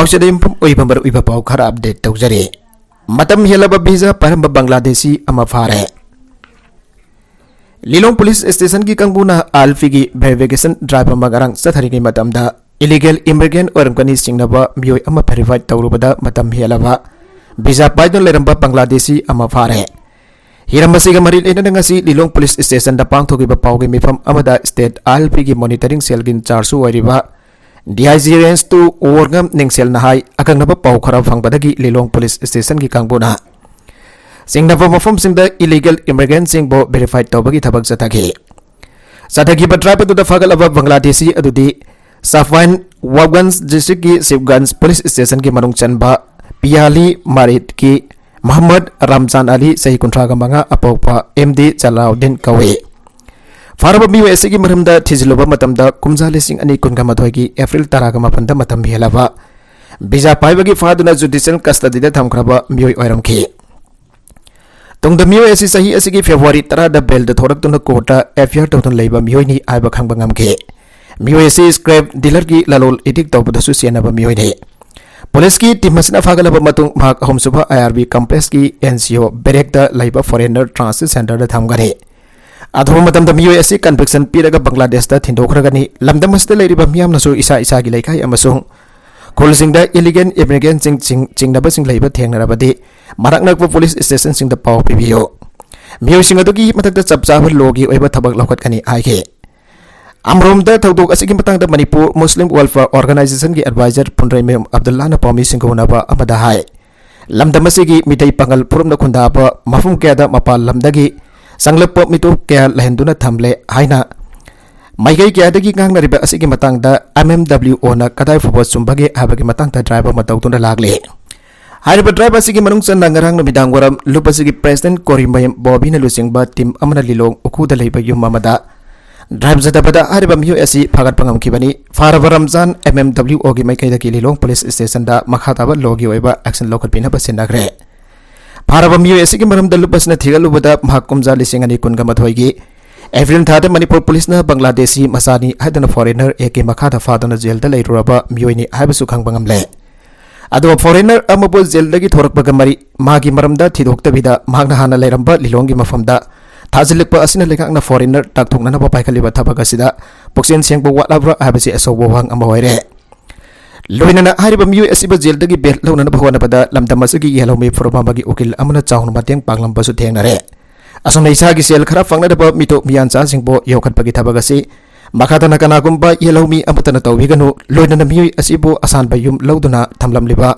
पाउचदे उइबंबर उइब पाउ खरा अपडेट तौजरे मतम हेलब वीजा परम बांग्लादेशी अमा फारे लिलोंग पुलिस स्टेशन की कंगबुना आल्फी की वेरिफिकेशन ड्राइव मगरंग सथरिगे मतमदा इलीगल इमिग्रेंट ओरमकनी सिंगनबा मियोय अमा वेरीफाई तौरुबदा मतम हेलबा वीजा पाइदन लेरंबा बांग्लादेशी अमा फारे हिरमसिगा मरी लेनंगसी लिलोंग पुलिस स्टेशन दा पांगथोगिबा पाउगे मिफम अमदा स्टेट आल्फी की मॉनिटरिंग सेल गिन चार्जु ओरिबा DIG रेंज 2 ओरगम निंगसेल नहाई अकंगनब पाउ खरा फंगबदगी लिलोंग पुलिस स्टेशन की कांगबुना सिंगनब मफम सिंगदा इलीगल इमिग्रेंट सिंगबो वेरीफाइड तौबगी थबक जथगे सथगी बट्राइब दुदा फगलब बांग्लादेशी अदुदी सफवाइन वागन्स डिस्ट्रिक्ट की सिवगंज पुलिस स्टेशन की मनुंग चनबा पियाली मारिट की मोहम्मद रमजान अली सही कुंट्रागा मंगा अपोपा MD चलाउद्दीन कवे फारब मियो एसिगी मरमदा थिजिलोबा मतमदा कुमजा लिसिंग अनि कुनगा मथोगी एप्रिल तरागा मपंदा मतम हेलाबा वीजा पाइबगी फादुना जुडिशियल कस्टडीदा थमख्रबा मियो ओइरमखि तुंगदा मियो एसि सही एसिगी फेब्रुवारी 10 दा बेल द थोरक्तुना कोर्टा एफआईआर तौतन लेबा मियोनी आइबा खंगबा ngamखे मियो एसि स्क्रैप डीलर की ललोल एडिक तौबदसु सेनबा मियोने पुलिस की टीम मसना फागलबा मतुंग भाग होमसुबा IRB कॉम्प्लेक्स की NCO बेरेकदा लेबा फॉरेनर ट्रांसिट सेंटर दा थमगरे अधोम मतम मियो एसि कन्विक्शन पीरगा बांग्लादेश दा थिंदोखरगनी लमदम मसदे लेरिबा मियामनसु इसा इसा की लेखाई अमसुंग खोलसिंगदा इलीगल इमिग्रेंट चिंगनबा सिंग लेबा थेंगनरबदि मरकनकबो पुलिस स्टेशन सिंग दा पाव पिबियो मियो सिंग अदुगी मतकदा चपचाब लोगी ओइबा थबक लखतकनी आइगे अमरोमदा थौदोक असिगी मतंगदा मणिपुर मुस्लिम वेलफेयर ऑर्गेनाइजेशन की एडवाइजर पुंड्रेमेम अब्दुल्ला ना पामी सिंग होनबा अमदा हाय लमदम मसिगी मितै पंगल पुरुमना खुंदाबा मफुम केदा मपाल लमदगी संगलप मिटो क्या लहंदुना थमले हाइना माइगई क्यादगी गांगनरिबा असिगी मतंगदा MMWO ना कदाय फुबो चुंबगे हाबगी मतंगदा ड्राइवर मतौतुना लागले हाइरबा ड्राइवर असिगी मनुंग चन्ना ngarang नमिदांग वरम लुपसिगी प्रेसिडेंट कोरिमयम बॉबीना लुसिंगबा टीम अमना लिलोंग उखुदा लेबा युम अमदा ड्राइव जदबदा हारिबा मियो एसि फागत पंगमखिबनी फारबा रमजान MMWO गी माइकैदगी लिलोंग पुलिस स्टेशन दा मखाताबा लोगी ओइबा एक्शन लोखतपिना बसिनगरे फारब मियो एसिगी मरमदा लुपसना थिगलुबदा महकुमजा लिसिंग अनि कुनगा मथोइगी एप्रिल थादा मणिपुर पुलिसना बांग्लादेशी मसानी हाइदना फॉरेनर एके मखादा फादना जेलदा लेरुरबा मियोइनी हाइबसु खंगबंगमले अदो फॉरेनर अमबो जेलदगी थोरकबगा मरी मागी मरमदा थिदोक्तबिदा मागना हाना लेरंबा लिलोंगी मफमदा थाजिलकपा असिना लेखांगना फॉरेनर टाकथोंगना पाइखलिबा थबक असिदा पुक्सेन सेंगबो वाटलाब्रा हाइबसि असौबो वांग अमा होइरे लोइनना हारिबा मियो एसिबा जेलदगी बेल लौनना भगवनबदा लमदमसगी येलोमी फुरमाबगी उकिल अमना चाउन मतेंग पांगलमबसु थेंगनरे असम इसागी सेल खरा फंगनदबा मितो मियानचा सिंगबो योखतपगी थबगसी मखादना कनागुंबा येलोमी अमतना तौबिगनु लोइनना मियो एसिबो असान बयुम लौदुना थमलमलिबा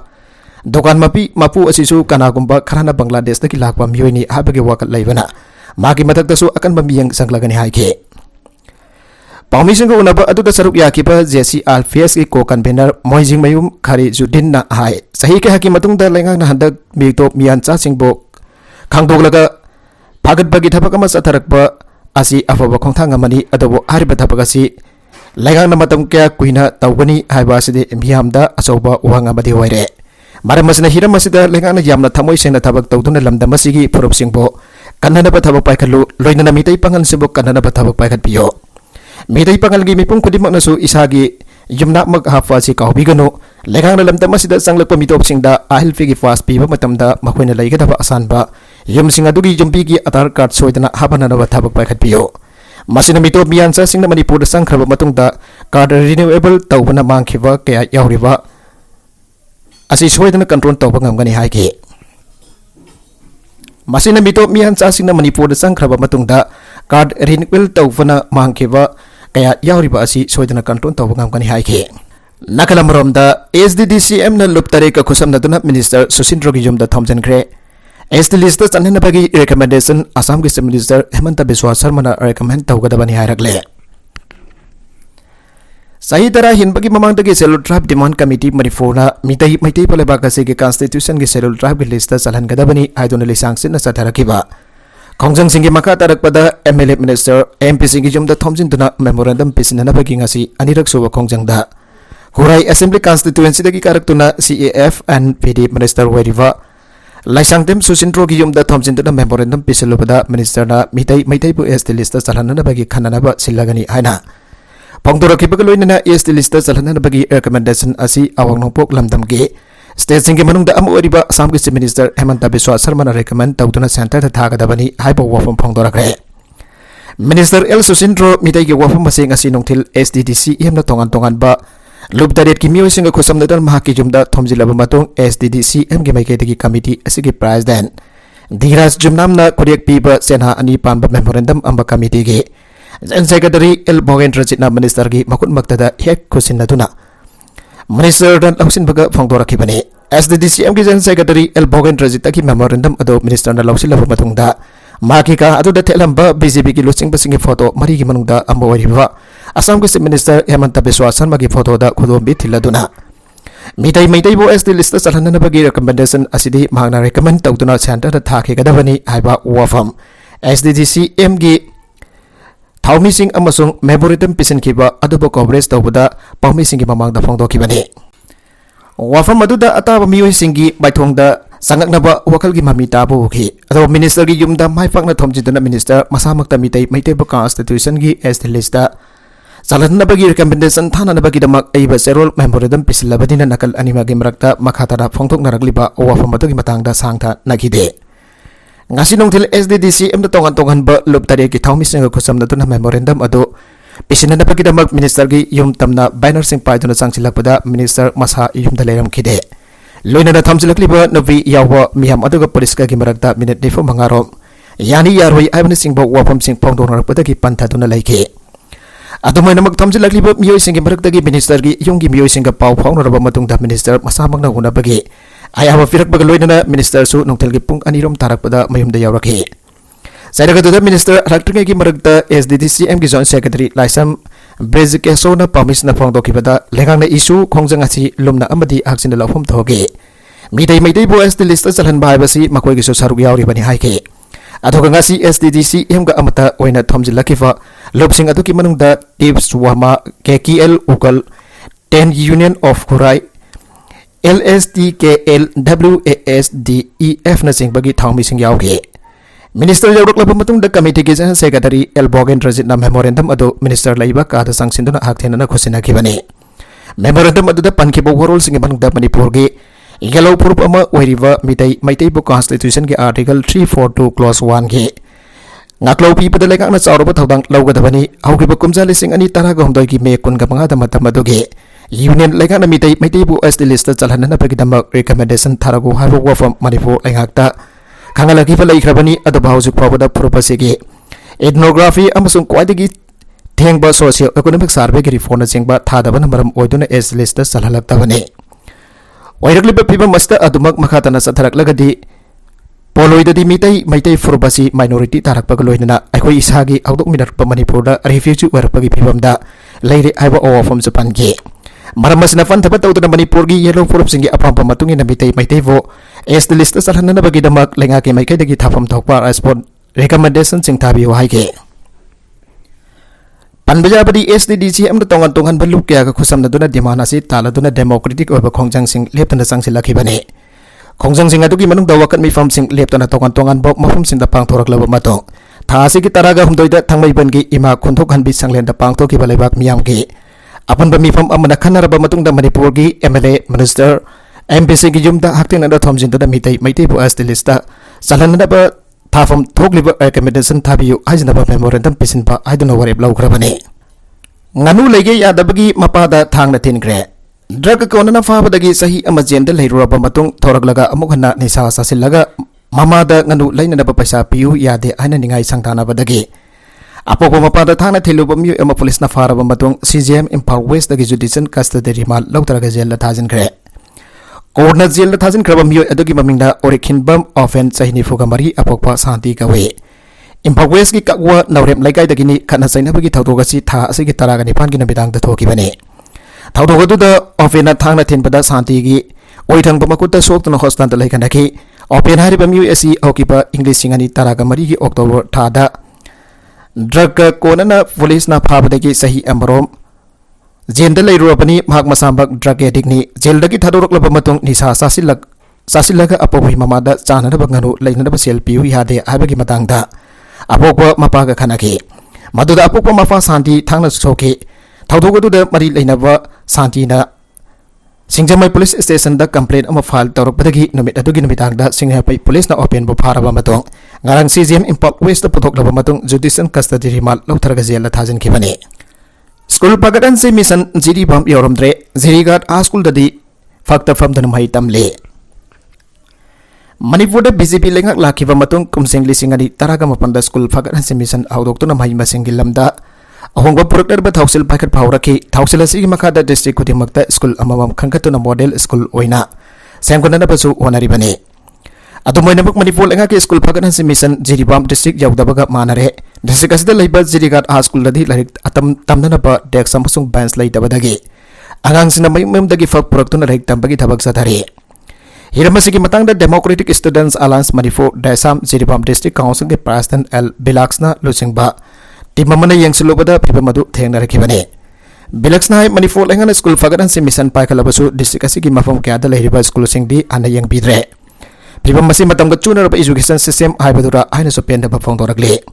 दुकान मपी मपु असिसु कनागुंबा खराना बांग्लादेशदगी लाकबा मियोनी हाबगे वाकत लैबना मागी मतकदसु अकनबा मियंग संगलगनि हाइके पाउमिसिंग उनबा अदुदा सरुक याकिबा जेसी आल्फेस की को कन्वेनर मोइजिंग मयुम खरी जुदिन ना हाय सही के हकी मतुंगदा लेंगांग हंदक मितो मियानचा सिंगबो खांगदोगलगा फागतबगी थबकमा सथरकबा असि अफबा खोंथांग अमनी अदबो हारिबा थबकसी लेंगांग मतम क्या कुइना तौगनी हाइबा सिदे मियामदा अचौबा उहांग अमदी होइरे मरमसना हिरमसिदा लेंगांग यामना थमोइ सेना थबक तौदुना लमदमसिगी फुरुपसिंगबो कन्ननबा थबक पाइखलु लोइनना मितै पंगल सिबो कन्ननबा थबक पाइखतपियो मिदै पंगलगी मिपुंग खुदिमकनसु इसागी युमनामक हाफासी काउबिगनो लेखांगना लमदमसिदा संगलकपा मितोपसिंगदा आहिलफिगी फास्ट पीबा मतमदा मखोइना लैगदबा असानबा युमसिंग अदुगी युम्पीगी आधार कार्ड सोइदना हाबननबा थबक पाइखतपियो मसिना मितोप मियानचा सिंगना मणिपुर संख्रबा मतुंगदा कार्ड रिन्यूएबल तौबना मांगखिबा कया यावरिबा असि सोइदना कंट्रोल तौबा ngamgani हाइके मसिना मितोप मियानचा सिंगना मणिपुर संख्रबा मतुंगदा कार्ड रिन्यूएबल तौबना मांगखिबा कया यावरिबा असि सोइदना कंट्रोल तौबा ngamgani हाइके नकलमरोमदा SDDCM ना लुपतरे का खुसमनदुना मिनिस्टर सुसिंद्रोगी युमदा थमजनग्रे एसटी लिस्ट चन्ननबगी रिकमेंडेशन असम के chief minister Hemant Biswa Sarma recommend तौगदबनी हायरगले सही तरह हिनबगी ममांगदगी शेड्यूल ट्राइब डिमांड कमिटी मणिपुरना मितै मैतै पलेबागसी के कॉन्स्टिट्यूशन के शेड्यूल ट्राइब के लिस्ट चलहनगदबनी हाइदुना लिसांगसिन सथरकिबा खोंजंग सिंगी मखा तरकपदा MLA मिनिस्टर MP सिंगी जुमदा थोमजिनदुना मेमोरेंडम पिसिननबगी ngasi अनिरक सुबा खोंजंगदा हुराई असेंबली कॉन्स्टिट्यूएंसी दगी कारकतुना CAF and PD मिनिस्टर वेरिवा लाइसांगदेम सुसिंद्रोगी युमदा थोमजिनदुना मेमोरेंडम पिसिलुबदा मिनिस्टरना मितै मैतैबु ST list चलहननबगी खननबा सिल्लगनी हाइना फोंदोरखिबग लोइनना ST list चलहनबगी recommendation असि अवांग नोंपोक लमदमगे स्टेट सिंगे मनुंगदा अम ओरिबा असम के chief minister Hemant Biswa Sarma recommend तौदुना सेंटर थागदबनी हाइबो वफम फोंदोरखरे मिनिस्टर एल सुसिंद्रो मिtai के वफम मसेंग असि नोंथिल एसडीडीसी एमना तोंगान तोंगान बा लुप तरेट की मियोसिंग खुसमदन महाकी जुमदा थोमजिलब मतों एसडीडीसी एम के माइकेदगी कमिटी असि प्रेसिडेंट धीराज जुमनामना कुरेक पीबा सेना अनि पानबा मेमोरेंडम अम्बा कमिटी के जनरल सेक्रेटरी एल भोगेंद्र चिटना मिनिस्टर की मकुट मक्तदा हेक खुसिनदुना मिनिस्टर दन लौसिनबगा फोंदोरखिबने एसडीडीसी एम की जनरल सेक्रेटरी एल भोगेंद्र चिटना की मेमोरेंडम अदो मिनिस्टर न लौसिलब मतुंगदा माकी का अदुदा थेलंबा बीजेपी की लुचिंग बसिंग फोटो मरी की मनुंगदा अम्बा ओरिबा असम के चीफ मिनिस्टर हेमंत बिस्वा शर्मा की फोटो दा खुदोंबी थिलदुना मिtai मैतै बो एसटी लिस्ट चलहनबगी रिकमेंडेशन असिदी मांगना रिकमेंड तौदुना सेंटर थाखेगदबनी हाइबा वफम एसडीडीसी एम की थाउमी सिंह अमसुंग मेमोरेंडम पिसनखिबा अदुबो कवरेज तौबदा पाउमी सिंह की ममांगदा फोंदोखिबने वफम अदुदा अताबा मियोय सिंगी बाइथोंगदा संगनबा वकल की ममी ताबो होखि अदो मिनिस्टर की युमदा माइपाकना थोमजिदना मिनिस्टर मसामक्ता मिtai मैतै बो कॉन्स्टिट्यूशन की एसटी लिस्ट चलहनबगी रिकमेंडेशन थाननबगी दमक एबा सेरोल मेमोरेंडम पिसलबदिना नकल अनिमा की मरक्ता मखातरा फोंथोकनरगलिबा वफम अदुगी मतंगदा सांगथा नखिदे ngasi nongthil SDDC emda tongan tongan ba lup tare ki thawmi singa khusam na memorandum ado pisinana pagi damak minister gi yum tamna banner sing paiduna changchilakpada minister masa yum da leram khide loina da thamchilakli ba novi yawa miham aduga police ka gi marakta minute nifo mangarom yani yaroi aibani sing ba wapam sing pongdonarpada gi pantha duna laike adumai namak thamchilakli ba miyoi sing gi marakta gi minister gi yung gi miyoi sing ga pau phaunaraba matung da minister masa magna huna bagi ayaba firak baga loina minister su nongthel gi pung anirom tarakpada mayumda yawrakhe sairagadu minister electric gi marakta SDDC M gi joint secretary laisam brezikeso na permission na phongdokibada lengang na issue khongjang achi lumna amadi action la phom thoge midai maidai bo SD list chalhan bai basi makoi gi so saruk yawri bani haike adoga ngasi SDDC M ga amata oina thomjilakifa lopsing adu ki manungda tips wama KKL ukal 10 union of Kurai LSTKL WASDEF na sing bagi thawmi sing yawge minister yawrok laba matung da committee ki general secretary L Bhogendra Jit na memorandum ado minister laiba ka da sangsinduna hakthena na khusina khibane memorandum ado da pankibo warol sing banung da manipur ge yellow proof ama oiriva mitai maitai bu constitution ki article 342 clause 1 ge ngaklo pi pada lekak na chawroba thodang lawgadabani haugiba kumjali sing ani taraga homdoi ki me kun ga manga da matam ado ge union lekak na mitai maitai bu SD list chalhanana pagi damak recommendation tharago haru wafam manipur lengakta kangalagi fa laikhrabani adoba haujuk pawada purpose ethnography amasung kwaidagi thengba socio economic survey ki reform na chengba thadabana maram oiduna SD list chalhalaktabane oirakliba piba masta adumak makhatana satharaklagadi poloidadi mitai maitai furbasi minority tarakpa loinana akhoi isagi audok minarpa manipur da refugee warpagi pibamda leire aiba ofam japan ge maramasna fan thabat tawduna manipur gi yellow proof singi apampa matungi na mitai maitai vo SD list salhanana bagi damak lenga ke maikai dagi thapam thokpa respond recommendation sing thabi haike panbajabadi SDDC am tongan tongan balu kya ka khusam na duna dimana si tala duna democratic oba khongjang sing leptana sangsi lakhibane khongjang sing adugi manung dawakat mi fam sing leptana tongan tongan bok mafum sing da pang thorak laba matong thasi ki taraga humdoida thangmai ban gi ima khonthok hanbi sanglen da pang thoki balaibak miyam gi apan ba mifam amana khanaraba matung da manipur gi MLA minister MPC gi jumda hakting na thomjin da mitai maitai bu SD list salhanana ba thafam thokliba recommendation thabiyu ajna ba memorandum pisin ba aiduna warep lawgrabane nganu lege yadabagi mapada thangna thinkre drug konana fabadagi sahi amajenda leiruraba matung thoraglaga amukhanna nisa sasilaga mamada nganu lainana ba paisa piu yade aina ningai sangthana badagi apopo mapada thangna thiluba mi ama police na faraba matung CGM Imphal West dagi judicial custody rimal lawtraga jail la thajin kre Korna jail la thajin kraba mi adugi mamingda orikhin bam offense sahini fugamari apokpa santi kawe Imphal West ki kakwa nawrem laikai dagi ni khana saina bagi thawdoga si tha asigi taraga nipan gi nabidang da thoki bane thawdoga du da offense thangna thinpada santi gi oithang bamakutta soktuna hospital lai kanaki open hari bam USC okipa English singani taraga mari gi October thada drug konana police na phabadagi sahi amrom jenda leirupani mahak masambak drug addict ni jail dagi thadoroklaba matung nisa sasilaga apobi mamada chana na banganu leina ba sel piu yade habagi matangda apokwa mapaga khanaki maduda apokwa mafa santi thangna soke थौदोक अदुदा मरी लेनबा शांतिना सिंगजमई police station दा complain अमा file तौरपदगी नुमित अदुगी नुमिदांगदा सिंगजमई police ना open बु फारबा मतों ngarang CGM Import West da puthok matong judicial custody rimal lautharaga jela thajin khibani school pagadan se mission jiri bam yoromdre jirigat a school dadi fakta from the mai tamle Manipur da BJP lengak lakhiba matong kumsing lisingani taraga mapanda school pagadan se mission audok to na mai masingil lamda ahongba purakter ba thausil pakat phaurakhi thausil asigi makada district kudimakta school amamam khangkatuna model school oina semkona basu honari bane Adumoinabak Manipur lengak school pagadan se mission jiribam district yaudaba manare district asida leiba jirigat a school dadi larik atam tamdana ba dek samasung bands leidabadagi angang sina mayum dagi fak puraktuna larik tambagi thabak sathari Hiramasigi matang da Democratic Students Alliance Manipur Desam Jiribam District Council ke President L Bilaksna Lusingba timamana yang sulubada pibamadu thengna rakhibane Bilaksna Manipur lengan school pagadan se mission paikalabasu district asigi mafam kya da lehriba school singdi ana yang bidre Pibamasi matam ga chunar education system haibadura aina so penda ba phongdorakle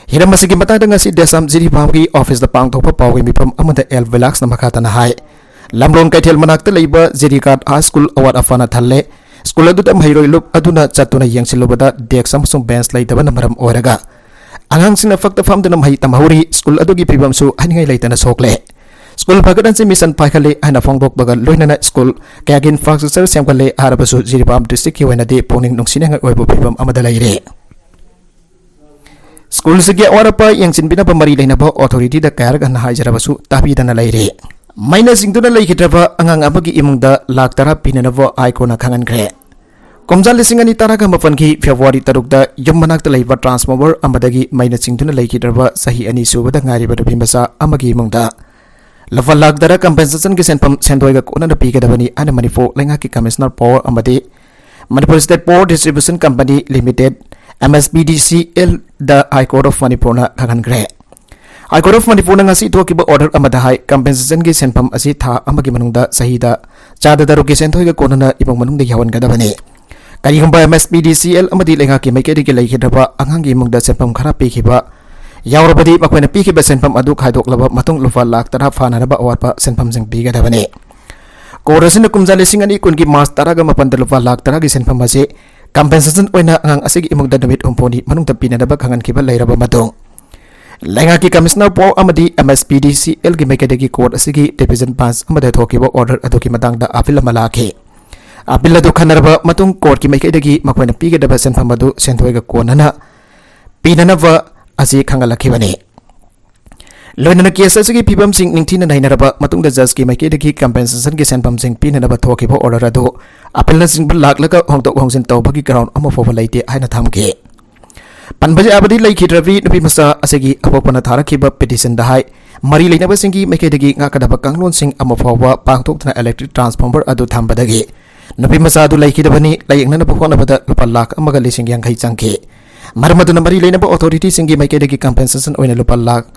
Hiramasigi matang da ngasi Desam Jiribam ki office da pangthokpa pawgi mipam amada L Bilaksna makata na hai Lamron Kaitel manakta leiba Jirikat A School awat afana thalle school aduta mairoi lup aduna chatuna yangsilubada dek samasung bench leitaba namaram oraga angang sina fakta famdana mai tamahuri school adugi pibamsu haningai leitana sokle school pagadan se mission paikhale aina phongdok baga loinana school kagin infrastructure semkale harabasu Jiribam district ki waina de poning nungsinanga oibo pibam amada leire school sigi orapa yangsinbina pamari leinaba authority da kayarga na hajarabasu tabidana leire Maina singtuna leikidraba angang abagi imungda lak tara pinanavo aikona khangan gre komjal lisingani taraga mafanki February tarukda yummanakta leiba transformer amadagi maina singtuna leikidraba sahi ani subada ngariba bimasa amagi imungda lafa lak tara compensation ki senpam sendoiga kona pigadabani ana Manipur lenga ki commissioner power amadi Manipur State Power Distribution Company Limited MSPDCL the High Court of Manipur na khangan gre High Court of Manipur na ngasi thokiba order amada hai compensation gi senpam asi tha amagi manungda sahida chada daruki senthoi ga konana ibang manungda yawan gadabani kari gamba MSPDCL amadi lenga ki maikedi ki leikidaba angangi mungda senpam khara pikhiba yaurabadi makoina pikhiba senpam adu khaidoklaba matung lufa lak tara fanaraba awatpa senpam jing bigadabani Korasin kumjale singani kungi mas taraga mapan lufa lak tara gi senpam ase compensation oina angang asigi imungda damit umponi manungda pinadaba khangan kiba leiraba matung Lenga ki Commissioner po amadi MSPDCL gi mekadegi court asigi division pass amada thokiba order aduki matangda appeal malaki appeal adu khanarba matung court ki mekadegi makoina pigedaba senfam adu sentoiga konana pinanava asi khangalakibani loinana case asigi pibam sing ningthina nainaraba matungda judge ki mekadegi compensation gi senfam sing pinanaba thokiba order adu appeal na sing laklaka hongtok hongsin tawbagi ground ama fofa leite haina thamke Panbaja abadi leikidravi nupi masa asegi apopana tharakiba petition dahai mari leinaba singi mekedegi ngakadaba kanglon sing amafawa pangtokna electric transformer adu thambadagi nupi masa adu leikidabani layengna pokona bada lupa lak amaga lising yang khai changke marmaduna mari leinaba authority singi mekedegi compensation oina lupa lak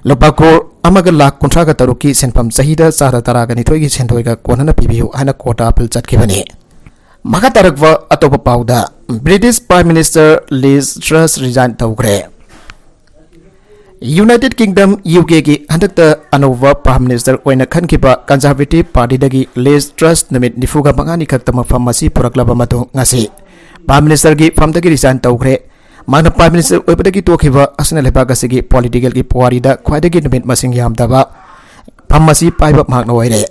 lupa ko amaga lak kontraga taruki senpam sahida sara taraga nithoigi sentoiga konana pibiu ana kota appeal chatkibani Maka tarakwa atopa pauda British Prime Minister Liz Truss resign tawgre United Kingdom UK ki handakta anova Prime Minister oina khankiba Conservative Party dagi Liz Truss namit nifuga mangani kaktama pharmacy puraklaba mato ngasi Prime Minister gi famdagi resign tawgre Magna Prime Minister oibadagi tokhiba asna lebaga sigi political ki puarida khwaidagi namit masing yamdaba pharmacy paiba magna oire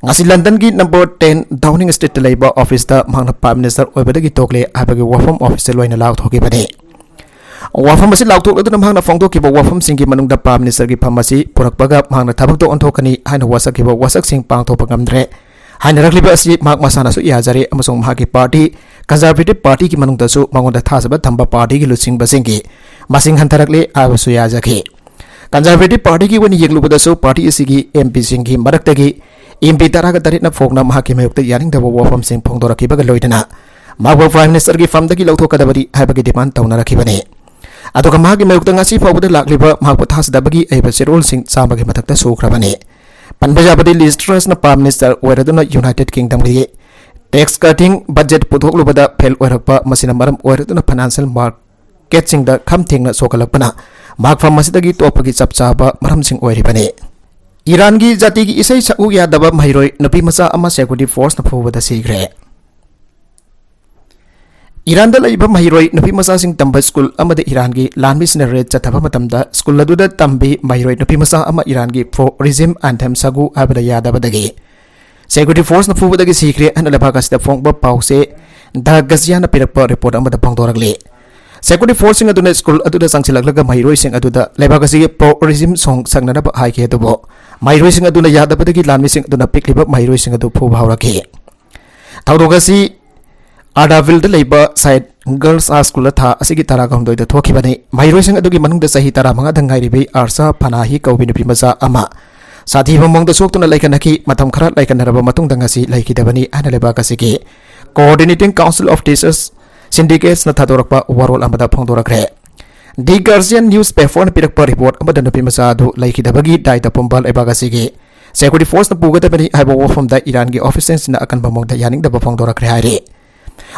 Ngasi London ki number 10 Downing Street Labour Office da Magna Prime Minister oibadagi tokle abagi wafam office loina law thoki bade wafam asi law thok aduna Magna phongdo ki wafam singi manungda Prime Minister ki pharmacy purakbaga Magna thabak to onthokani haina wasak ki wasak sing pang thopa gamdre haina rakliba asi mag masana su yajare amasong mahaki party Conservative Party ki manungda su mangonda thasaba thamba party ki lusing basingi masing hantarakle abasu yajaki Conservative Party ki wani yeglubada su party asigi MP singi maraktagi MP taraga tarit na fogna mahaki mayukta yaring daba wafam sing phongdora kibaga loidana magwa Prime Minister ki famdagi lauthokadabari haibagi demand tawnara kibani aduga mahaki mayukta ngasi fawbada lakliba mahakpa thasdabagi aiba serol sing sambagi mathakta sukrabani panbajabadi Liz Truss na Prime Minister oiraduna United Kingdom gi tax cutting budget puthoklubada fail oirakpa masina maram oiraduna financial market singda kham thengna sokalakpana mak fam masidagi topagi chapchaba maram sing oiribani Iran gi jati gi isai sakhu ya daba mahiroi nupi macha ama security force na phobada sigre. Iran da laiba mahiroi nupi macha sing tamba school amada Iran gi lanmi sinare chathaba matamda school aduda tambi mahiroi nupi macha ama Iran gi pro regime anthem sagu abada ya daba dagi security force na phobada gi sigre an laba ka sta phong ba pause da gazia na pirakpa report amada pangdorakle. Security force sing aduna school aduda sangsilaglaga mahiroi sing aduda leba ka sige pro regime song sangnana ba hai ke dubo mahiroi sing aduna ya daba dagi lanmi sing aduna pikliba mahiroi sing adu phu bhaurake thawdogasi Ardaville leba side girls high school tha asigi taragam doi da thokibani mahiroi sing adugi manung da sahi tara manga dangai ribi arsa phanahi kaubini primaza ama sathi bamong da soktuna laikanaki matam khara laikanaraba matung dangasi laikidabani ana leba kasigi coordinating council of teachers syndicates na thadorakpa overall amada phongdorakre The Guardian newspaper na pirakpa report amada na primaza adu laikidabagi dai da pombal eba kasigi security force na pugadabani haiba from the Iran gi officers na akan bamong da yaning da phongdorakre haire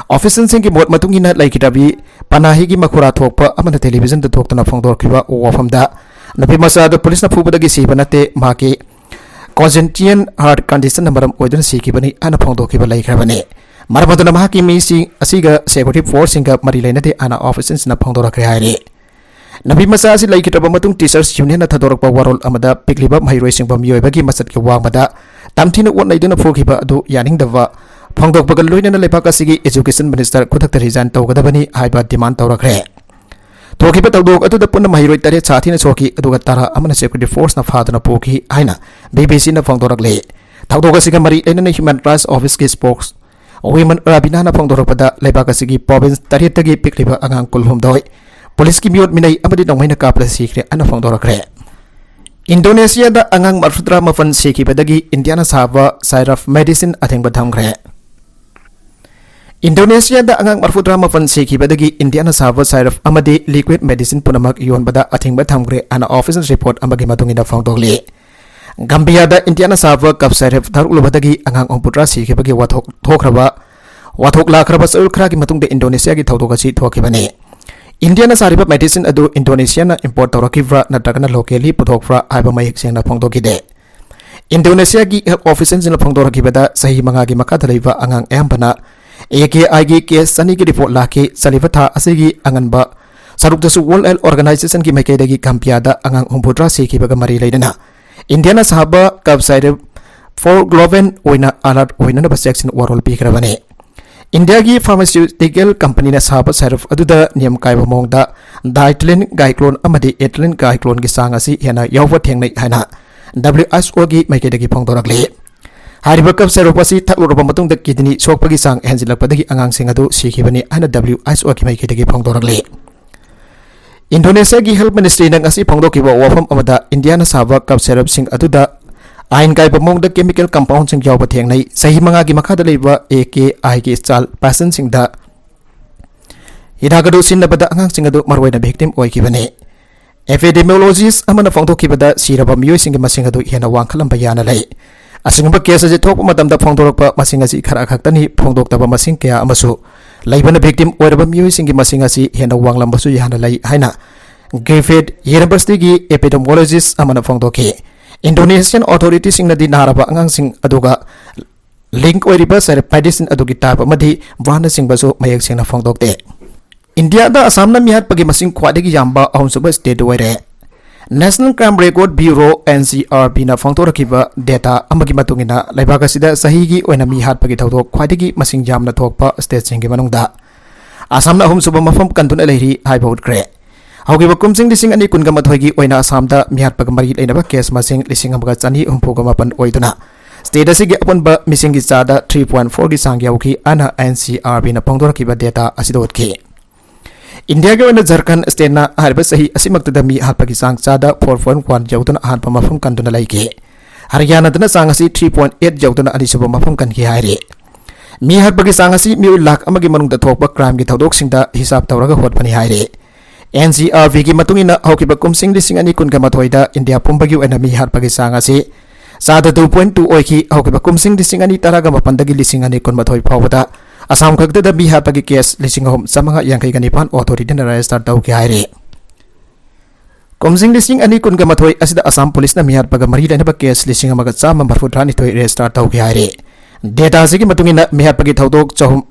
officers sing mot matungina laikitabi panahi gi makura thokpa amana television da thoktana phongdorkiba wafamda napi masada police na phubadagi sibanate maki congenital heart condition namaram oidana sikibani ana phongdorkiba laikhrabani marmadana maki misi asiga security force singa mari lainate ana officers na phongdorakre haire napi masasi laikitaba matung teachers union na thadorakpa warol amada pikliba mairoi singba miyoibagi masat ke wangmada tamthina wonnaiduna phokiba adu yaning dava Phongdok bagal loina lepak asigi education minister kuthak resign tawgadabani haiba demand tawrakre thokiba tawdok adu da punna mahiroi tare chathina soki aduga tara amana security force na phadana poki aina BBC na phongdorakle tawdok asiga mari leina human rights office ke spokes women rabina na phongdorakpada lepak asigi province tarietagi pikliba angang kulhum doi police ki miot minai amadi nongmaina kapla sikre ana phongdorakre Indonesia da angang marfutra mafan sikibadagi Indiana sahaba Syraf medicine athengba thamgre Indonesia da angang marfutra mafan sikibadagi Indiana sahaba Syraf amadi liquid medicine punamak yonbada athengba thamgre ana official report amagi matungina phongdokle Gambia da Indiana sahaba kap Syraf tharulubadagi angang omputra sikibagi wathok thokraba wathok lakraba sulkhra gi matungde Indonesia gi thaudogasi thokibane Indiana sariba medicine adu Indonesia na import tawrakivra natragana locally puthokfra aiba mayek sengna phongdokide Indonesia gi health officials na phongdorakibada sahi manga gi makatha leiba angang ayambana AKI gi case sani gi report laki saliva tha asigi anganba sarukdasu World Health Organization gi maikaidagi Gambia da angang humputra sikibaga mari leidana Indiana sahaba kabsaide for Gloven oina alert oina na section warol pikrabane India gi pharmaceutical company na sahaba Syraf aduda niam kaiba mongda Diethylene glycol amadi ethylene glycol gi sangasi hena yawwa thengnai hana WHO gi maikaidagi phongdorakle Hariba kap Syraf asi thakluraba matung da kidney sokpagi sang henjilakpadagi angang sing adu sikibani ana WHO gi maikaidagi phongdorakle Indonesia gi health ministry nang asi phongdokiba wafam amada Indiana sahaba kap Syraf sing aduda Ain kai bamong da chemical compound sing yaw batheng nai sahi manga gi makha da leiba AKI gi chal passion sing da hidagadu sin bada angang sing adu marwai na victim oi ki bane epidemiologist amana phongthok ki bada siraba miyoi sing gi masing adu hena wangkhalam bayana lai asingba case je thok matam da phongdorok pa masing asi khara khaktani phongdok taba masing kya amasu laibana victim oiraba miyoi sing gi masing asi hena wanglam basu yana lai haina Griffith University gi epidemiologist amana phongdoki Indonesian authorities sing na di naraba angang sing aduga link oiriba sar medicine adugi type amadi wana sing baso mayak sing na phongdokte India da Assam na mihat pagi masing khwadagi yamba ahumsuba state oire National Crime Record Bureau NCRB na phongdorakiba data amagi matungina laibaga sida sahigi oina mihat pagi thawdok khwadagi masing jamna thokpa state sing gi manungda Assam na ahumsuba mafam kantuna leiri haiba utkre Haugiba kumsing lising ani kun gamathoi oina Assam da mihat pagamari leinaba case masing lising amaga chani umpuga mapan oiduna state asigi apon ba missing gi chada 3.4 gi sangyauki ana NCRB na phongdorakiba data asidotki India ge oina Jharkhand state na harba sahi asimakta da mi hapagi sang chada 4.1 jautuna han pamafum kanduna laike Haryana dana sangasi 3.8 jautuna ani suba mafum kan ki haire mi hapagi sangasi mi lakh amagi manung da thokba crime gi thodok singda hisab tawraga hot pani haire NCRV gi matungina haukiba kumsing lising ani kun gamathoi da India pumbagi enami harpagi sangasi sada 2.2 oiki haukiba kumsing lising ani taraga mapandagi lising ani kun mathoi phawada Assam khakda da bihar pagi case lising hom samanga yangkai gani pan authority na register tau ki haire Komsing lising ani kun ga mathoi asida Assam police na mihar paga mari laina ba case lising amaga chama marfutrani thoi register tau ki haire data sigi matungina mihar pagi thodok chahum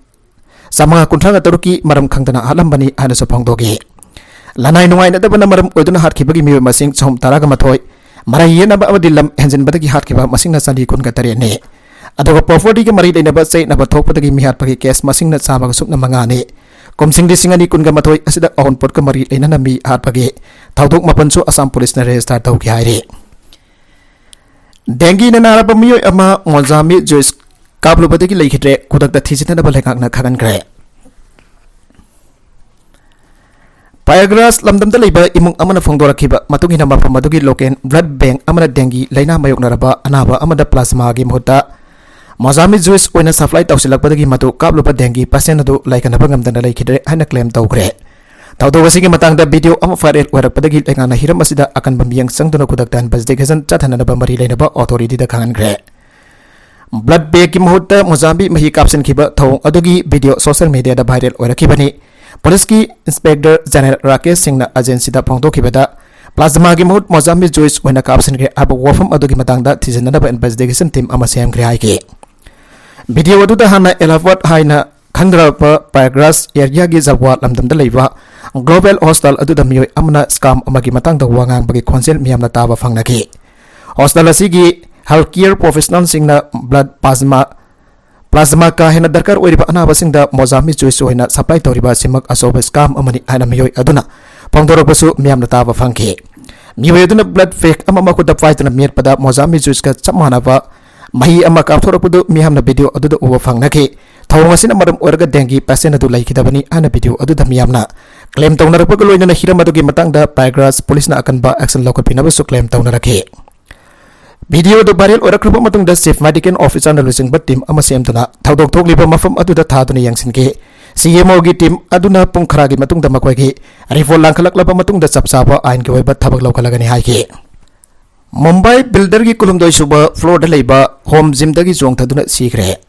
sama kunthanga taruki maram khangtana halambani hana so phangdogi lanai nungai na dabana maram oiduna hatkibagi mi masing chahum taraga mathoi marai yena ba dilam henjin badagi hatkiba masing na sandi kun ga tare ne adoga property ke mari laina ba sei na ba thokpadagi mihar pagi case masing na chama ga sukna manga ne Komsing lising ani kun ga mathoi asida ahon pot ka mari laina na mi hatpagi thodok mapanso Assam police na register tau ki haire dengi na naraba miyoi ama Mozami Joyce Kablu badagi leikhitre kudak da thijina na balekak na khagan kre Payagras lamdam da leiba imung amana phongdora khiba matungi na mafam madugi loken blood bank amana dengi laina mayok naraba anaba amada plasma gi mohta Mozami Joyce oina supply tawsilak badagi matu kablu ba dengi patient adu laikana bangam dana leikhitre hana claim tawkre tawdo wasigi matang da video am viral warak badagi lekana hiram asida akan bambiang sangduna kudak dan basdegasan chathana na ba mari laina ba authority da khagan kre blood bag ki mohta Mozambique mahi caption khiba thong adugi video social media da viral orakibani police ki inspector general Rakesh Singh na agency da phongdo khibada plasma gi mohut Mozambique Joyce oina caption ge abu wafam adugi matang da thijana ba investigation team ama sem kre hai ke video adu da hana elawat haina khandra pa Payagras area gi zawat lamdam da leiwa global hostel adu da miyoi amna scam amagi matang da wangang bagi consel miyam na taba phangna ki hostel asigi healthcare professional singna blood plasma ka hena darkar oiriba anaba singda Mozambique Joyce oina supply toriba simak asoba scam amani ana miyoi aduna pongdorok basu miyam na taba phangki miyoi aduna blood fake ama maku da fight na miet pada Mozambique Joyce ka chamana ba mahi ama ka thorok pudu miyam na video adu da uwa phangna ki thawang asina maram orga dengi patient adu laikidabani ana video adu da miyam na claim tawnar pa galoina na hiram adu gi matang da Payagras police na akan ba action lokot pinabu su claim tawnar ki video do viral orakraba matung da chief medical officer na lusing ba team ama sem tuna thodok thokliba mafam adu da thaduna yangsin ke CMO gi team aduna pungkhara gi matung da makwai gi report langkhalak laba matung da chapsaba ain gi waiba thabak lokhalagani hai ke Mumbai builder gi kulumdoi suba floor da leiba home gym da gi jong thaduna sikre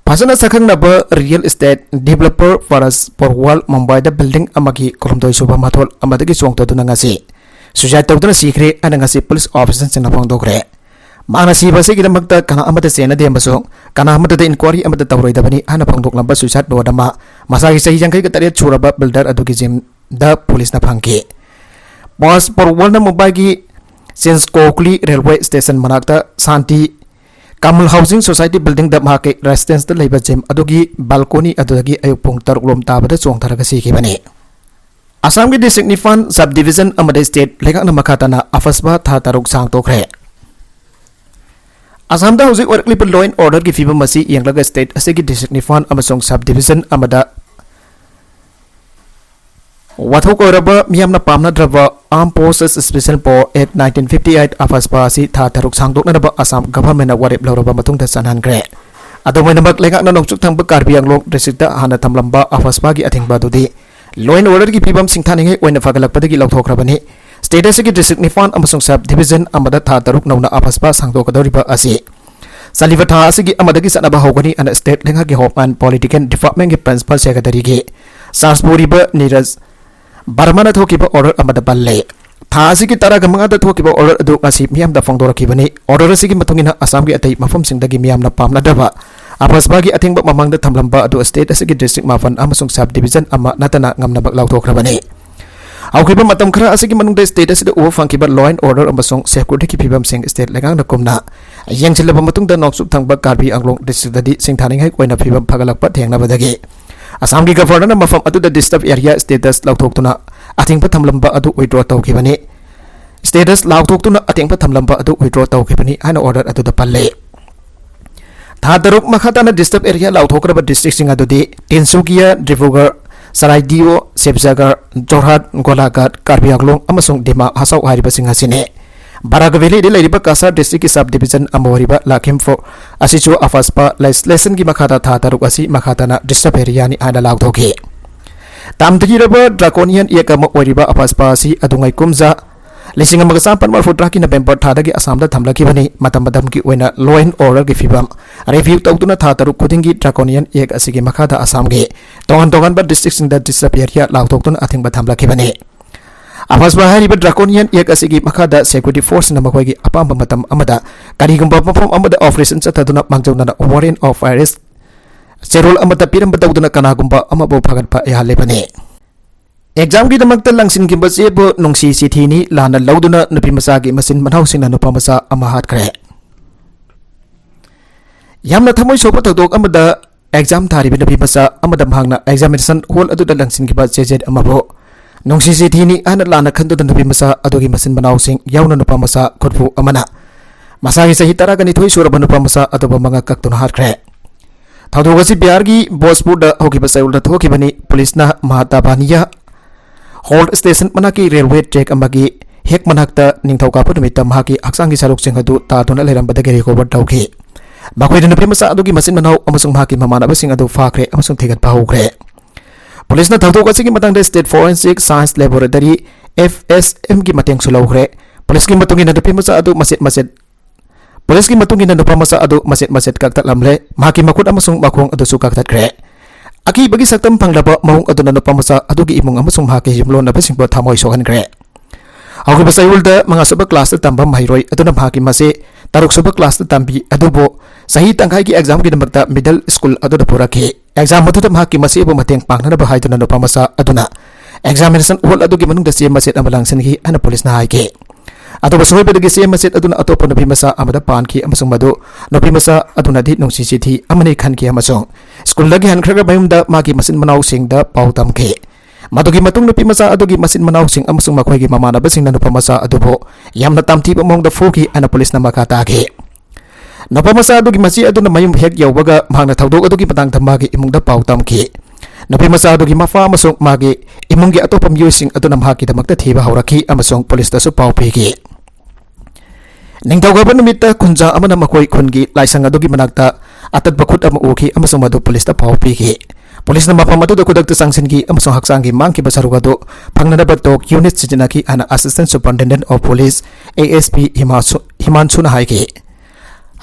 phasana sakhang na ba real estate developer Faras Porwal Mumbai da building amagi kulumdoi suba mathol amadagi jong thaduna ngasi sujai tawduna sikre ana ngasi police officer sina phangdokre Mana si basi kita makta kana amata sena dia masuk kana amata da inquiry amata tawroi da bani ana phangdok lamba suicide bo dama masa gi sahi jangkai ka tariat churaba builder adu gi gym da police na phangke boss Porwal na Mumbai gi since Kokli railway station manakta Santi Kamal housing society building da mahake residence da leiba gym adu gi balcony adu gi ayuk pung taruk lom tabada chong tharaga si ki bani Assam gi district Nifan subdivision amada state lenga na makatana afasba tha taruk sang tokre Assam da hauzik workli law and order ki fibam masi yanglaga state asigi district Nifan amasong subdivision amada wathok oraba miyamna pamna draba Armed Forces Special for Act 1958 afaspa si tha taruk sangdok na ba Assam government na warip lawraba matung da sanan gre adomai namak lenga na nokchuk thang ba karbiang lok district da hana thamlamba afaspa gi athingba dudi law and order ki fibam singthaningai oina fagalak padagi lawthrokrabani Status ki district Nifan amasong subdivision amada tha taruk nauna afaspa sangdok kadoriba asi Saliva tha asigi amadagi sanaba hogani ana state lenga gi Homeland Political Department ki principal secretary gi Sarspuri ba Niraj Barmana thokiba order amada balle tha asigi taraga mangada thokiba order adu asi miyam da phongdora kibani order asigi matungina Assam gi atai mafam singdagi miyam na pamna daba afaspa gi athingba mamangda thamlamba adu state asigi district mafan amasong subdivision ama natana ngamna bak lawthokrabani Aukiba matam khara asigi manungda state asida uwa phangkiba law and order amasong security ki phibam sing state lengang na kumna yangchilaba matungda noksuk thangba Karbi Anglong district dadi singthaningai koina phibam phagalakpa thengna badagi Assam gi governor na mafam adu da disturb area status lawthoktuna athingpa thamlamba adu withdraw tawkibani status lawthoktuna athingpa thamlamba adu withdraw tawkibani ana order adu da palle Thadaruk makhatana disturb area lawthokraba district sing adu di Tinsukia Drivugar Saraidio Sebjagar Jorhat Golaghat Karbi Anglong amasong Dima Hasau hariba sing hasine Baragaveli de Lariba Kasar district ki subdivision amawariba Lakhimfo asichu afaspa legislation ki makhata tha taruk asi makhatana disturb area ni ana lawthoki tamdagi raba draconian yakama wariba afaspa asi adungai kumza lising amagasam panmar futra ki November thadagi Assam da thamlaki bani matam ki oina law and order ki fibam review tawtuna tha taruk khudingi draconian ek asigi makhata Assam ge tongan ba district sing da disturb area lawthoktuna athingba thamlaki bani Apasba hariba draconian yak asigi makada security force na makoy gi apamba matam amada karigumba mafam amada operation chataduna mangjawna warrant of arrest serol amada piram batawduna kanagumba amabo phagat pa yahalebani exam gi damakta langsin gi bachebo nungsi sithini lana lawduna nupi masa gi masin manhausing na nupa masa amahat kare yamna thamoi sopa tawdok amada exam thari bi nupi masa amada bhangna examination hall adu langsin gi ba jejet amabo nungsi sithini ana lana khandu nupi masa adogi masin manhausing yauna nupa masa khotpu amana masa gi sahi taragani thoi suraba nupa masa adoba manga kaktuna hat kare thadogasi biar gi bospur da hoki basayul da thoki bani police na mahatabaniya Hold station manaki railway track amagi hek manakta ningthauka pudumita mahaki aksang gi saruk singhadu tatuna leram badage recover tauki bakoi dana premasa adugi masin manau amasung mahaki mamana basing adu fakre amasung thigat pahukre police na thauka sigi matang state forensic science laboratory FSM gi mateng sulauhre police gi matungi na premasa adu masit police gi matungi na premasa adu masit kaktat lamle mahaki makut amasung makong adu su kaktat kre Aki bagi saktam panglaba maung aduna na pamasa adugi imong amasung hake himlo na basingba thamoy sokan kre. Ako basayul da mga sabak class na tamba mahiroi aduna haki mase taruk sabak class na tambi adubo sahi tangkai ki exam ki namagta middle school aduna pura ki exam matutam haki mase ibo mateng pangna na bahay aduna na pamasa aduna examination hall adugi manung da siya maset amalang sinhi ana polis na haki. Ato basoy padagi siya maset aduna ato pa nabi masa amada pan ki amasung mado nabi masa aduna di nung sisiti amane khan ki amasung school lagi han khraga bayum da magi masin manaw sing da pautam ke madugi matung nabi masa adugi masin manaw sing amasung makoy gi mamana basing na nupa masa adubo yam na tamti pamong da foki ana police na makata ke napa masa adugi masi aduna mayum hek yawbaga mangna thawdok adugi patang thamagi imung da pautam ke nabi masa adugi mafa amasung magi imung gi atopam yusing aduna mahaki damakta thiba hauraki amasung police da su pau pegi Ningtauga numita kunja amana makoy khungi laisang adugi manakta atat bakut ama uki amasung madu police ta pau pigi police na mapamatu da kudak sangsin gi amasung haksang gi mangki basaruga do phangna batok unit sijinaki ana assistant superintendent of police ASP Himanshu na haiki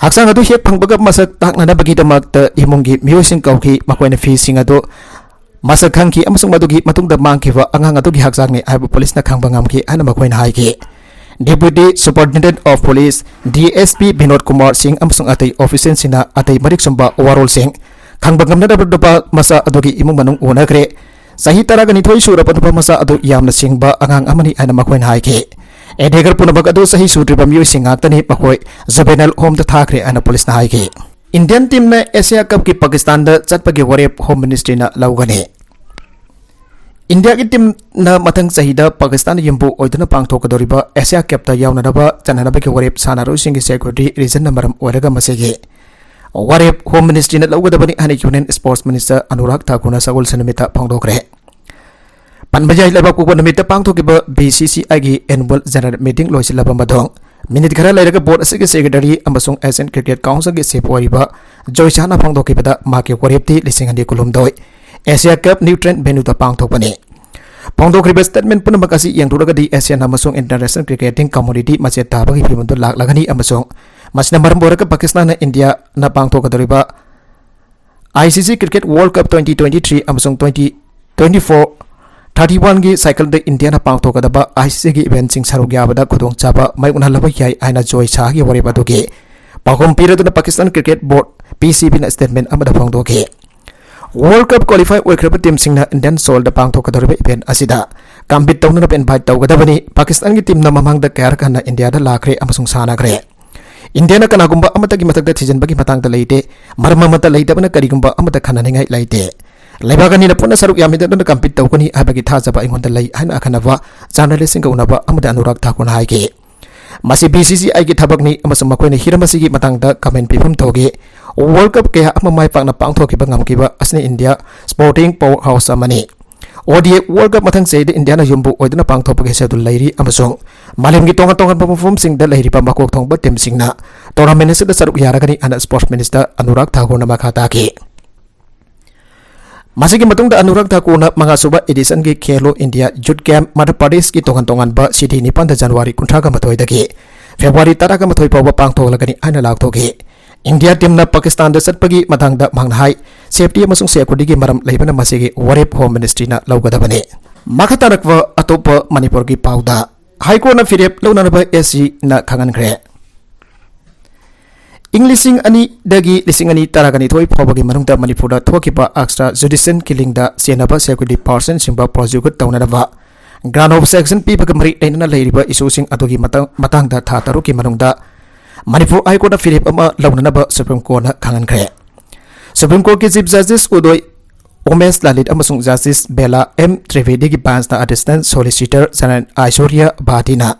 haksang adu hek phangbaga masak takna na bagi damakta imungi miusing kauki makoy na fee sing adu masak khangki amasung madugi matungda mangkiwa angang adugi haksang ni aibu police na khangbangam ki ana makoy na haiki Deputy Superintendent of Police DSP Binod Kumar Singh amasung atay officer sina atay marik sumba Warol Singh khangbangam na dabba masa adugi imong manung una kre sahi taragani thoi sura pa masa adu yamna singba angang amani ana makoy na haike edegar punabag adu sahi sutri bamyu singaktani makoy juvenile home ta thakre ana police na haike Indian team na Asia Cup ki Pakistan da chatpagi warep home ministry na lawgani India ki team na matang sahida Pakistan yimbu oiduna pangthok doriba Asia Cup ta yauna daba chananaba ki warep sanaru singi security reason namaram oraga masege warep home ministry na lawgadabani hani union sports minister Anurag Thakur na sagol sanamita pangdokre panbajai laba ku namita pangthokiba BCCI gi annual general meeting loisilaba madong minute khara lairaga board asigi secretary amasung Asian Cricket Council gi sep wariba Joychana pangdokibada maki warep ti lisingandi kulumdoi Asia Cup nutrient venue ta pangthokpani pangdokriba statement puna makasi yang turaga di Asian amasung international cricketing community macet tabagi pimantu lagani amasung masna maram boraka Pakistan na India na pangthokadoriba ICC Cricket World Cup 2023 amasung 2024 31 gi cycle de India na pangthokadaba ICC gi event sing sarugya bada khudong chaba mai unhalaba yai aina joy cha gi wari baduge pakom period na Pakistan Cricket Board PCB na statement amada pangdoke World Cup qualify oikraba team singna Indian soil da pangthokadoriba event asida kambit tawna na invite tawgadabani Pakistan gi team na mamangda kayar kana India da lakre amasung sana kre India na kanagumba amata gi matagda thijan bagi matang da leite marma mata leidabana karigumba amata khananingai leite leibagani na puna saruk yamida na kambit tawkani abagi thajaba ingonda lei hana akhanaba journalist singa unaba amada Anurag Thakur na haike masi BCCI gi thabakni amasung makoina hiramasigi matangda comment pifam thoge World Cup kaya amamai pakna pangthokiba ngamkiba asni India sporting powerhouse amani ODI World Cup matang sei de India na yumbu oiduna pangthopage sedul lairi amasung malemgi tongan perform sing da lairi pa makok thongba team singna tournament se da saruk yaragani ana sports minister Anurag Thakur na makhata ki masigi matungda Anurag Thakur na mga suba edition gi Khelo India Youth Camp Madhya Pradesh ki tongan ba city ni 9 January 19 dagi February 10 pawba pangtholagani ana lakthoge India teamna Pakistan da satpagi matangda mangnahai safety amasung security gi maram leibana masigi warep home ministry na laugadabane makatarakwa atopa Manipur gi pauda High Court na firep launanaba SC na khangankre Englishing ani dagi lising ani taragani thoi phobagi manungda Manipur da thokipa extra judicial killing da senaba security person simba prosecute taunanaba Grand of section pipa kamari ainana leiriba issue sing adogi matangda tha taruki manungda Manipur High Court firip ama launanaba Supreme Court na khangankre Supreme Court ki Chief Justice Udoi Omes Lalit amasung Justice Bella M Trivedi ki bench na Assistant Solicitor General Aishwarya Bhatina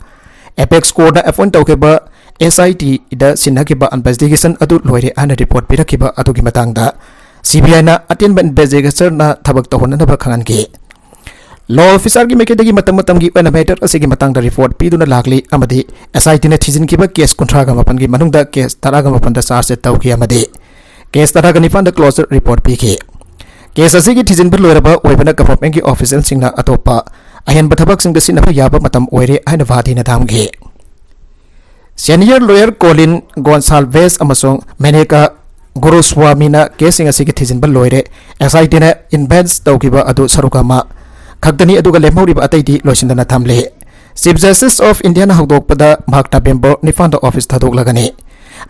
Apex Court na appoint tawkeba SIT da sinakiba investigation adu loire ana report pirakiba adu ki matangda CBI na attendment investigation na thabak tawhonanaba khanganki Law officer ki mekidagi matam gi wana matter asigi matangda report piduna lagli amadi SIT na thijin kiba case kontra ga mapan gi manungda case taraga mapan da charge tawki amadi case taraga nifan da closure report piki case asigi thijin ber loiraba oibana government gi official singna atopa ahen bathabak sing da sinaba yaba matam oire aina vadi na damgi Senior lawyer Colin Gonsalves amasung Meneka Guruswamy na case sing asigi thijin ber loire SIT na invents tawkiba adu sarukama Khagdani aduga lemhori ba ataidi loisindana thamle Chief Justice of India na hawdok pada Bhakta Bembo nifanda office thadok lagani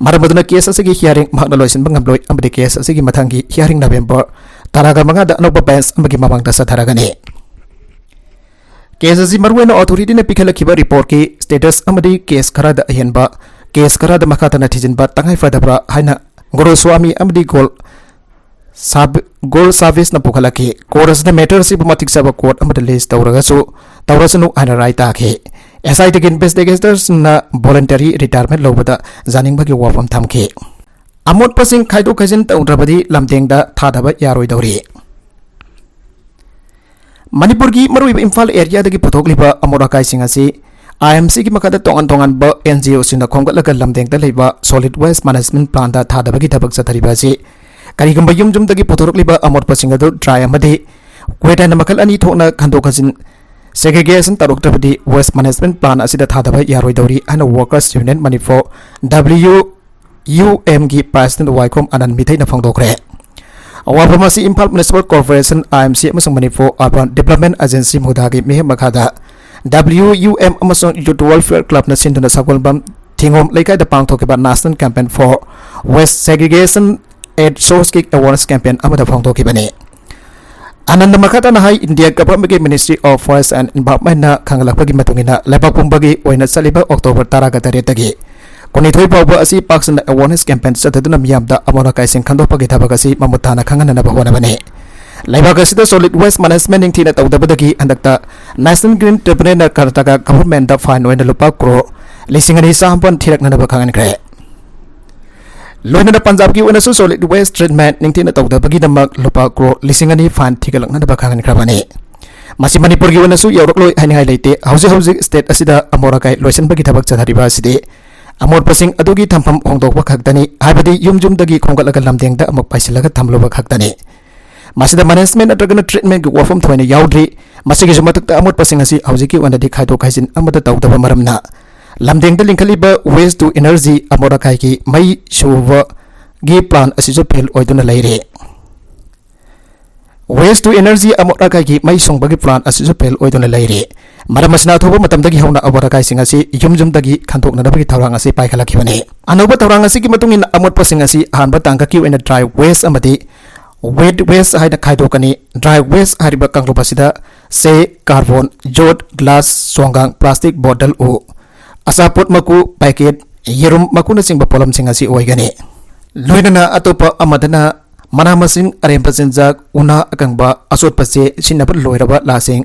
Maramaduna case asigi hearing mahna loisin bangamloi amade case asigi mathangi hearing November taraga manga da anoba bench amagi mamangda satharagani Case asi marwena authority na pikhalakhiba report ki status amadi case khara da ahenba case khara da makata na thijinba tangai fadabra haina Guruswamy amadi Goal service na pukhalaki chorus na matter si pumatik sa court amada list tawragasu tawrasanu ana right akhe SIT ki investigators na voluntary retirement lobada janing bagi wafam thamke amot pasing khaido khajin tawdrabadi lamtengda thadaba yaroi dawri Manipur gi marui Imphal area dagi puthokliba amora kai singasi IMC ki makada tongan ba NGO sina khonggatlaga lamtengda leiba solid waste management plan da thadaba gi thabak sathariba si Karigamba yum dagi potorokliba amot pasingado dry amadi kweta na makal ani thokna khandokajin segregation taroktabadi waste management plan asida thadaba yaroi dawri ana workers union Manipur WUM gi president Waikom Anand Mithai na phangdokre awapamasi Imphal Municipal Corporation IMC amasung Manipur Urban Development Agency mudagi mehe makada WUM amasung Youth Welfare Club na sinduna sakolbam thingom leikai da pangthokiba national campaign for waste segregation at source kick awareness campaign amada phangto ki bane Ananda makata na hai India government Ministry of Forest and Environment na khangalakpa gi matungina laiba pumbagi oina saliba October 13 tagi koni thoi pawba asi paksan awareness campaign sataduna miyamda amona kaising khandopa gi thabagasi mamuthana khangana na bahwana bane laiba gasida solid waste management ning thina tawdabadagi andakta National Green Tribunal Karnataka government da fine oina lupa crore lisingani sampan thirakna na bakhangan kre Loina na Punjab ki wanasu solid waste treatment ningtina tawda bagi damak lupa crore lisingani fan thigalakna na bakhangan krabani Masi Manipur ki wanasu yawrokloi haingai leite hauji state asida amora kai loisan bagi thabak chathariba aside amor pasing adugi thampam hongdokba khaktani haibadi yumjum dagi khonggatlaga lamdengda amak paisilaga thamloba khaktani Masida management atragana treatment ki wafam thoina yawdri masigi jumatakta amor pasing asi hauji ki wanadi khaito khaijin amada tawdaba maramna Lamdeng da lingkaliba waste to energy amora kai ki mai shuva gi plan asijo pel oiduna leire waste to energy amora kai ki mai song bagi plan asijo pel oiduna leire maramasna thoba matam dagi hauna amora kai singasi yumjum dagi khantok na bagi thawrang asi pai khala khibane anoba thawrang asi ki matungin amot pasing asi hanba tangka ki ena dry waste amadi wet waste haida khaido kani dry waste hariba kanglo basida se carbon jod glass songang plastic bottle o Asapot maku packet yerum maku na singba polam singasi oigani loinana atopa amadana manamasin arempasenzak una akangba asot pase sinaba loiraba lasing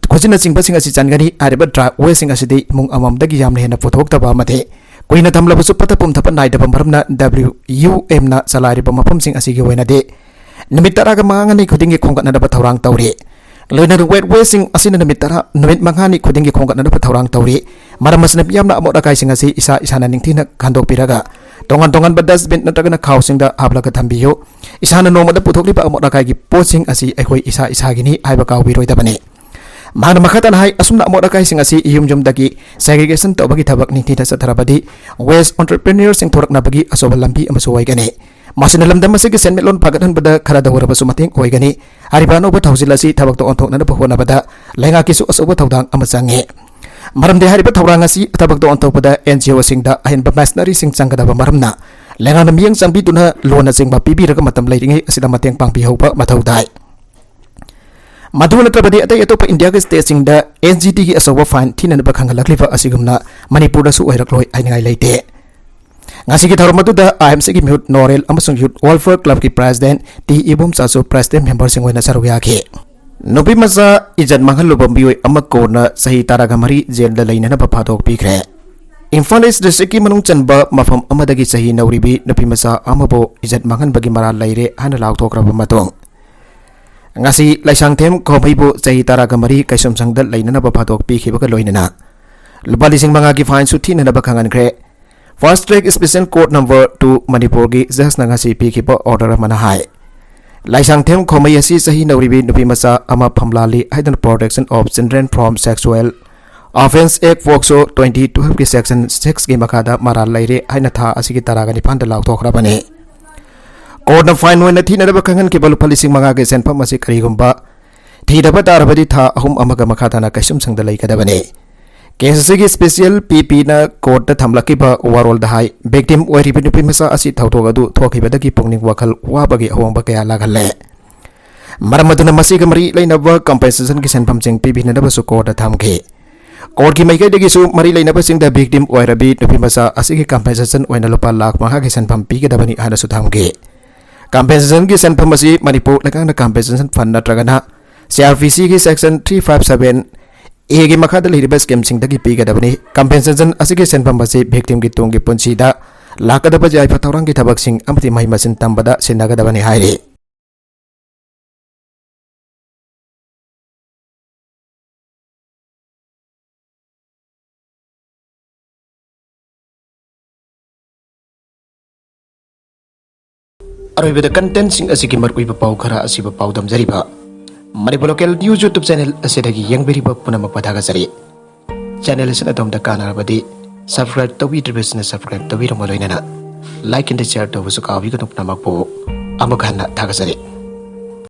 khojina singba singasi changani areba dra we singasi de mung amam dagi yamne na pothok taba mate koina tamla basu pata pum thapa nai daba maramna WUM na salari ba mapam sing asigi wena de nimitara ga mangani khudingi khongkat na daba thawrang tawri Loina wet wasting asina namitara namit mangani khudingi khongkat na daba thawrang tawri maramasna yamna amot akai singasi isa isana ningthina khandok piraga tongan ba dustbin natagana khawsing da hablaga thambiyo isana nomada puthokli ba amot akai gi posing asi ekhoi isa gini aiba kaw biroi dabani ꯃꯍꯥꯛꯅ ꯃꯈꯥ ꯇꯥꯅ ꯍꯥꯏ ꯑꯁꯨꯝꯅ ꯑꯃꯣꯠ ꯑꯀꯥꯏꯁꯤꯡ ꯑꯁꯤ ꯌꯨꯝ ꯌꯨꯝꯗꯒꯤ ꯁꯦꯒ꯭ꯔꯤꯒꯦꯁꯟ ꯇꯧꯕꯒꯤ ꯊꯕꯛ ꯅꯤꯡꯊꯤꯅ ꯆꯠꯊꯔꯕꯗꯤ ꯋꯦꯁ ꯑꯣꯟꯇꯔꯄ꯭ꯔꯤꯅꯔꯁꯤꯡ ꯊꯣꯔꯛꯅꯕꯒꯤ ꯑꯆꯧꯕ ꯂꯝꯕꯤ ꯑꯃꯁꯨ ꯑꯣꯏꯒꯅꯤ ꯃꯁꯤꯅ ꯂꯝꯗꯝ ꯑꯁꯤꯒꯤ ꯁꯦꯟꯃꯤꯠꯂꯣꯟ ꯐꯒꯠꯍꯟꯕꯗ ꯈꯔꯗ ꯑꯣꯏꯔꯕꯁꯨ ꯃꯇꯦꯡ ꯑꯣꯏꯒꯅꯤ ꯍꯥꯏꯔꯤꯕ ꯑꯅꯧꯕ ꯊꯧꯁꯤꯜ ꯑꯁꯤ ꯊꯕꯛꯇ ꯑꯣꯟꯊꯣꯛꯅꯅꯕ ꯍꯣꯠꯅꯕꯗ ꯂꯩꯉꯥꯛꯀꯤꯁꯨ ꯑꯆꯧꯕ ꯊꯧꯗꯥꯡ ꯑꯃ ꯆꯪꯉꯤ ꯃꯔꯝꯗꯤ ꯍꯥꯏꯔꯤꯕ ꯊꯧꯔꯥꯡ ꯑꯁꯤ ꯊꯕꯛꯇ ꯑꯣꯟꯊꯣꯛꯄꯗ NGO-ꯁꯤꯡꯗ ꯑꯍꯦꯟꯕ ꯃꯦꯁꯅꯔꯤꯁꯤꯡ ꯆꯪꯒꯗꯕ ꯃꯔꯝꯅ ꯂꯩꯉꯥꯛꯅ ꯃꯤꯠꯌꯦꯡ ꯆꯪꯕꯤꯗꯨꯅ ꯂꯣꯟꯅꯆꯤꯡꯕ ꯄꯤꯕꯤꯔꯒ ꯃꯇꯝ ꯂꯩꯔꯤꯉꯩ ꯑꯁꯤꯗ ꯃꯇꯦꯡ ꯄꯥꯡꯕꯤꯍꯧꯕ ꯃꯊꯧ ꯇꯥꯏ ꯃꯗꯨ ꯅꯠꯇ꯭ꯔꯕꯗꯤ ꯑꯇꯩ ꯑꯇꯣꯞꯄ ꯏꯟꯗꯤꯌꯥꯒꯤ ꯁ꯭ꯇꯦꯠꯁꯤꯡꯗ NGTꯒꯤ ꯑꯆꯧꯕ ꯐꯥꯏꯟ ꯊꯤꯅꯅꯕ ꯈꯪꯍꯜꯂꯛꯂꯤꯕ ꯑꯁꯤꯒꯨꯝꯅ ꯃꯅꯤꯄꯨꯔꯗꯁꯨ ꯑꯣꯏꯔꯛꯂꯣꯏ ꯍꯥꯏꯅꯤꯡꯉꯥꯏ ꯂꯩꯇꯦ ꯉꯁꯤꯒꯤ ꯊꯧꯔꯝ ꯑꯗꯨꯗ IMCꯒꯤ ꯃꯤꯍꯨꯠ ꯅꯣꯔꯦꯜ ꯑꯃꯁꯨꯡ ꯌꯨꯠ ꯋꯦꯜꯐꯤꯌꯔ ꯀ꯭ꯂꯕꯀꯤ ꯄ꯭ꯔꯦꯁꯤꯗꯦꯟꯠ ꯇꯤ ꯏꯕꯣꯝꯆꯥꯁꯨ ꯄ꯭ꯔꯦꯁꯤꯗꯦꯟꯠ ꯃꯦꯝꯕꯔꯁꯤꯡ ꯑꯣꯏꯅ ꯁꯔꯨꯛ ꯌꯥꯈꯤ ꯅꯨꯄꯤ ꯃꯆꯥ ꯏꯖꯠ ꯃꯥꯡꯍꯜꯂꯨꯕ ꯃꯤꯑꯣꯏ ꯑꯃ ꯀꯣꯟꯅ ꯆꯍꯤ 13 ꯖꯦꯜꯗ ꯂꯩꯅꯅꯕ ꯐꯥꯗꯣꯛꯄꯤꯈ꯭ꯔꯦ ꯏꯝꯐꯥꯜ ꯏꯁ ꯗꯤꯁꯇ꯭ꯔꯤꯛꯀꯤ ꯃꯅꯨꯡ ꯆꯟꯕ ꯃꯐꯝ ꯑꯃꯗꯒꯤ ꯆꯍꯤ ꯅꯧꯔꯤꯕꯤ ꯅꯨꯄꯤ ꯃꯆꯥ ꯑꯃꯕꯨ ꯏꯖꯠ ꯃꯥꯡꯍꯟꯕꯒꯤ ꯃꯔꯥꯜ ꯂꯩꯔꯦ ꯍꯥꯏꯅ ꯂꯥꯎꯊꯣꯛꯈ꯭ꯔꯕ ꯃꯇꯨꯡ ngasi Laisangthem Khomaibu Chahi 13 Kaisomsangda Lainanaba Phathokpikhibaga loinana lupa 5,000 gi fine su thinanaba khangankhre Fast Track Special Court Number 2 Manipur gi judge na ngasi pikhiba order mana hai Laisangthem Khomai asi sahi nauribi nupi macha ama phamlali haidan Protection of Children from Sexual Offense Act Pokso 2012 ki section 6 gi makhada maral laire haina tha asigi taraga ni phanda laukthokhrabane Court na fine when thina ba kangan ke balu policing manga ke senpam masi karigumba thidaba tarabadi tha ahum amaga makhata na kaisum sangda lai kadabane case gi special PP na court ta thamlaki ba overall da hai victim oi ribi nupi masa asi thautoga du thokibadagi pungning wakhal wabagi awangba kaya lagalle maramaduna masi ga mari lainaba compensation ki senpam ching PP na ba su court ta thamke court ki maikai dagi su mari lainaba sing da victim oi rabi nupi masa asi ki compensation oina lupa lakh manga ki senpam pi ga dabani hana su thamke Compensation ki senpam asi Manipur lakana compensation fund natragana CRPC ki section 357 A gi makhada liriba scheme sing dagi pigadabani compensation asi ki senpam asi victim ki tung ki punchi da lakadaba jai phatorang ki thabak sing amati mai masin tambada sinagadabani hairi Aroibada content sing asigi markuiba pau khara asiba pau damjariba Manipur local news YouTube channel asidagi yangbiriba punamak padhagajari channel asina domda kanarabadi subscribe tawidribasna subscribe tawiramo loinana like and share tawusu kawi kanuk namakpo amaghanna thagajari